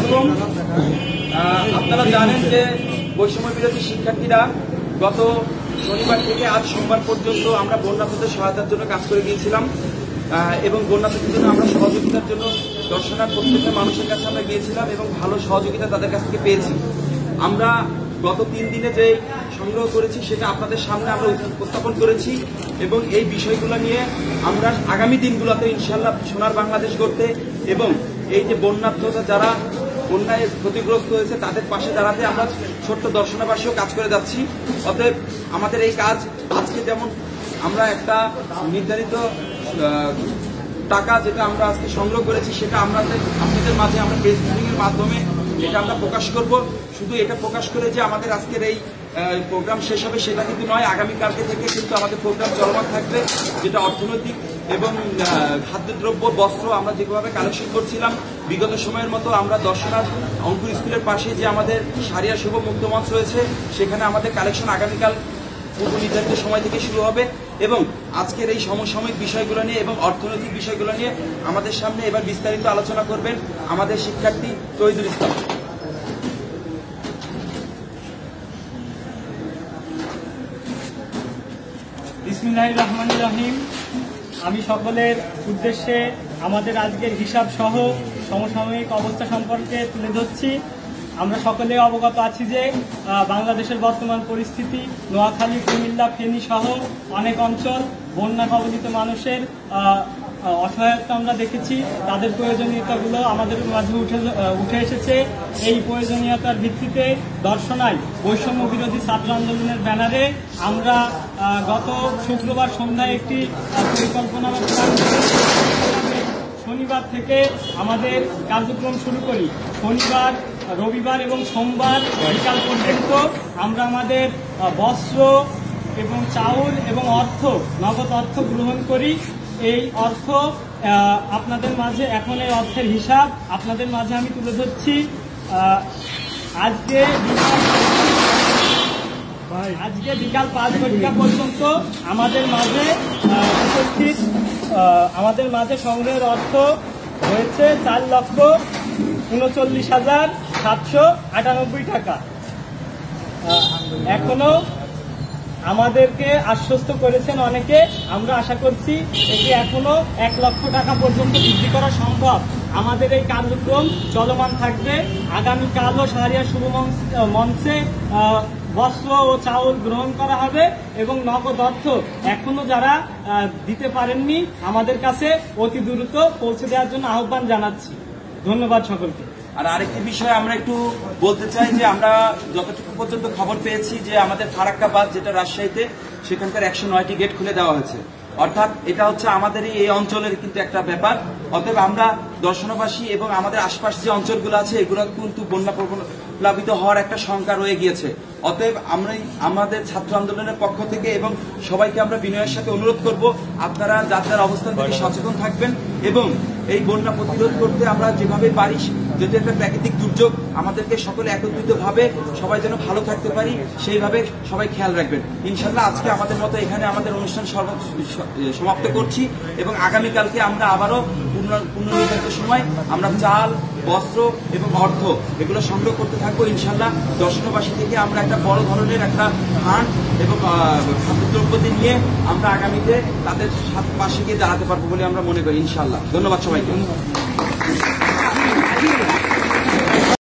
আলাইকুম। আপনারা জানেন যে বৈষম্য বিরোধী শিক্ষার্থীরা গত শনিবার থেকে আজ সোমবার পর্যন্ত আমরা বন্যার্থদের সহায়তার জন্য কাজ করে গিয়েছিলাম এবং বন্যার্থদের জন্য আমরা সহযোগিতার জন্য দর্শনার প্রত্যেকটা মানুষের কাছে আমরা গিয়েছিলাম এবং ভালো সহযোগিতা তাদের কাছ থেকে পেয়েছি। আমরা গত 3 দিনে যে সংগ্রহ করেছি সেটা আপনাদের সামনে আমরা উপস্থাপন করেছি এবং এই বিষয়গুলো নিয়ে আমরা আগামী দিনগুলোতে ইনশাআল্লাহ সোনার বাংলাদেশ গড়তে এবং এই যে বন্যার্থরা যারা বন্যায় ক্ষতিগ্রস্ত হয়েছে তাদের পাশে দাঁড়াতে আমরা ছোট্ট দর্শনাবাসীও কাজ করে যাচ্ছি। অতএব আমাদের এই কাজ আজকে যেমন আমরা একটা নির্ধারিত টাকা যেটা আমরা আজকে সংগ্রহ করেছি সেটা আপনাদের মাঝে আমরা প্রেস মিটিং এর মাধ্যমে এটা আমরা প্রকাশ করব। শুধু এটা প্রকাশ করে যে আমাদের আজকের এই প্রোগ্রাম শেষ হবে সেটা কিন্তু নয়, আগামীকালকে থেকে কিন্তু আমাদের প্রোগ্রাম চলমান থাকবে, যেটা অর্থনৈতিক এবং খাদ্যদ্রব্য বস্ত্র আমরা যেভাবে কালেকশন করছিলাম বিগত সময়ের মতো আমরা দর্শনার অঙ্কুর স্কুলের পাশে যে আমাদের সারিয়া শুভ মুক্ত মঞ্চ রয়েছে সেখানে আমাদের কালেকশন আগামীকাল পূর্ব নির্ধারিত সময় থেকে শুরু হবে এবং আজকের এই সমসাময়িক বিষয়গুলো নিয়ে এবং অর্থনৈতিক বিষয়গুলো নিয়ে আমাদের সামনে এবার বিস্তারিত আলোচনা করবেন আমাদের শিক্ষার্থী তহিদুল ইসলাম। বিসমিল্লাহির রহমানির রহিম। আমি সকলের উদ্দেশ্যে আমাদের আজকের হিসাব সহ সমসাময়িক অবস্থা সম্পর্কে তুলে ধরছি। আমরা সকলে অবগত আছি যে বাংলাদেশের বর্তমান পরিস্থিতি, নোয়াখালী, কুমিল্লা, ফেনী সহ অনেক অঞ্চল বন্যা কবলিত মানুষের অসহায়তা আমরা দেখেছি। তাদের প্রয়োজনীয়তাগুলো আমাদের মাঝে উঠে এসেছে। এই প্রয়োজনীয়তার ভিত্তিতে দর্শনায় বৈষম্য বিরোধী ছাত্র আন্দোলনের ব্যানারে আমরা গত শুক্রবার সন্ধ্যায় একটি পরিকল্পনা শনিবার থেকে আমাদের কার্যক্রম শুরু করি। শনিবার, রবিবার এবং সোমবার বিকাল পর্যন্ত আমরা আমাদের বস্ত্র এবং চাউল এবং নগদ অর্থ গ্রহণ করি। এই অর্থ আপনাদের মাঝে এখন এই অর্থের হিসাব আপনাদের মাঝে আমি তুলে ধরছি। আজকে বিকাল 5 ঘটিকা পর্যন্ত আমাদের মাঝে সংগ্রহের অর্থ হয়েছে 4,39,798 টাকা। এখনো আমাদেরকে আশ্বস্ত করেছেন অনেকে, আমরা আশা করছি এটি এখনো 1 লক্ষ টাকা পর্যন্ত বৃদ্ধি করা সম্ভব। আমাদের এই কার্যক্রম চলমান থাকবে। আগামীকালও সাহারিয়া শুভ মঞ্চে বস্ত্র ও চাউল গ্রহণ করা হবে এবং নগদ অর্থ এখনো যারা দিতে পারেননি আমাদের কাছে অতি দ্রুত পৌঁছে দেওয়ার জন্য আহ্বান জানাচ্ছি। ধন্যবাদ সকলকে। আর আরেকটি বিষয় আমরা একটু বলতে চাই যে আমরা যতটুকু পর্যন্ত খবর পেয়েছি যে আমাদের ফারাক্কা বাঁধ যেটা রাজশাহীতে, সেখানকার 109টি গেট খুলে দেওয়া হয়েছে। অর্থাৎ এটা হচ্ছে আমাদের এই অঞ্চলের কিন্তু একটা ব্যাপার। অতএব আমরা দর্শনবাসী এবং আমাদের আশপাশ যে অঞ্চলগুলো আছে এগুলো কিন্তু বন্যা প্লাবিত হওয়ার একটা শঙ্কা রয়ে গিয়েছে। অতএব আমাদের ছাত্র আন্দোলনের পক্ষ থেকে এবং সবাইকে আমরা বিনয়ের সাথে অনুরোধ করব আপনারা যার অবস্থান থেকে সচেতন থাকবেন এবং এই বন্যা প্রতিরোধ করতে আমরা যেভাবে পারি, যদি একটা প্রাকৃতিক দুর্যোগ আমাদেরকে সকলে একত্রিতভাবে সবাই যেন ভালো থাকতে পারি সেইভাবে সবাই খেয়াল রাখবেন। ইনশাল্লাহ আজকে আমাদের মতো এখানে আমাদের অনুষ্ঠান সমাপ্ত করছি এবং আগামীকালকে আমরা আবারও পুনর্নির্ধারিত সময় আমরা চাল, বস্ত্র এবং অর্থ এগুলো সংগ্রহ করতে থাকবো। ইনশাল্লাহ দর্শনবাসী থেকে আমরা একটা বড় ধরনের একটা ফান্ড এবং খাদ্যদ্রব্যতি নিয়ে আমরা আগামীতে তাদের পাশে গিয়ে দাঁড়াতে পারবো বলে আমরা মনে করি ইনশাল্লাহ। ধন্যবাদ সবাইকে।